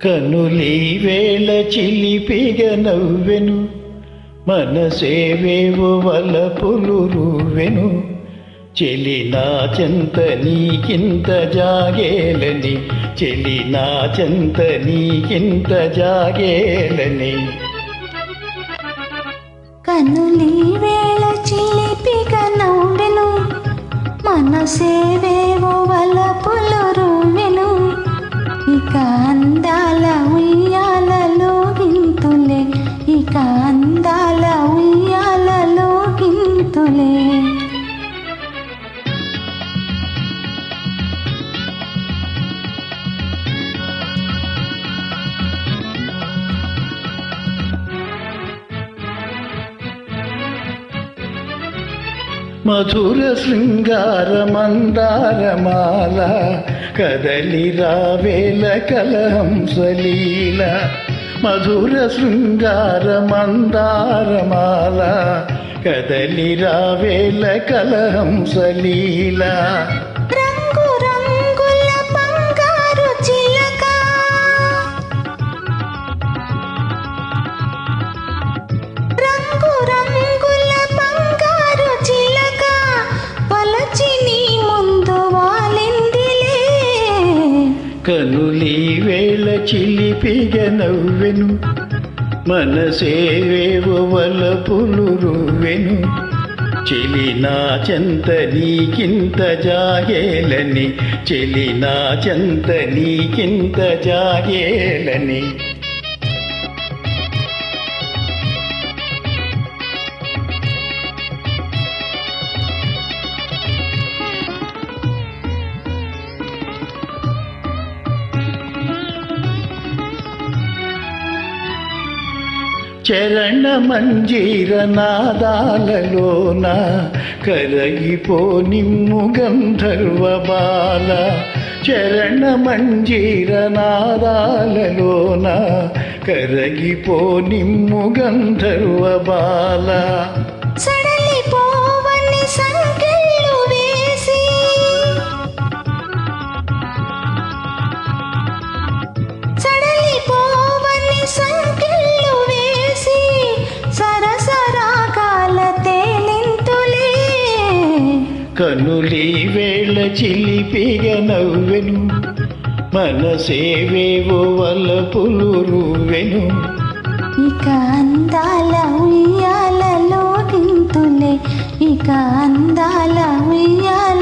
కనులీ వేళ చిలిపిగా నవ్వెను, మనసేవేవో వలపులు రువ్వెను. చెలి నా చెంత నీకింత జాగేలని, చెలి నా చెంత నీకింత జాగేలని. కనులీ వేళ చిలిపిగా నవ్వెను, మనసేవేవో వలపులు రువ్వెను. ఇక అందాల ఉయ్యాలలో గింతులే, ఇక అందాల ఉయ్యాలలో గింతులే. మధుర శృంగార మందారమాల, కదలి రావేల కలహంసలీల. మధుర శృంగార మందారమాల, కదలి రావేల కలహంసలీల. రంగు రంగుల బంగారు చిలక, రంగు రంగుల బంగారు చిలక, పలచి నీ ముందు వాలిందిలే. కనులీ వేళ చిలిపిగా నవ్వెను, మనసేవేవో వలపులు రువ్వెను. చెలి నా చెంత నీకింత జాగేలని, చెలి నా చెంత నీకింత జాగేలని. చరణ మంజీర నాదాలలోన కరగిపో నిమ్ము గంధర్వ బాల. చరణ మంజీర నాదాలలోన కరగిపో నిమ్ము గంధర్వ బాల. సడలిపోవని సంకెళ్ళు వేసి, సడలిపోవని సంకెళ్ళు వేసి, సరసరాగాల తేలింతులే. కనులీ వేళ చిలిపిగా నవ్వెను, మనసేవేవో వలపులు రువ్వెను. ఇక అందాల ఉయ్యాలలో గింతులే, ఇక అందాల ఉయ్యాల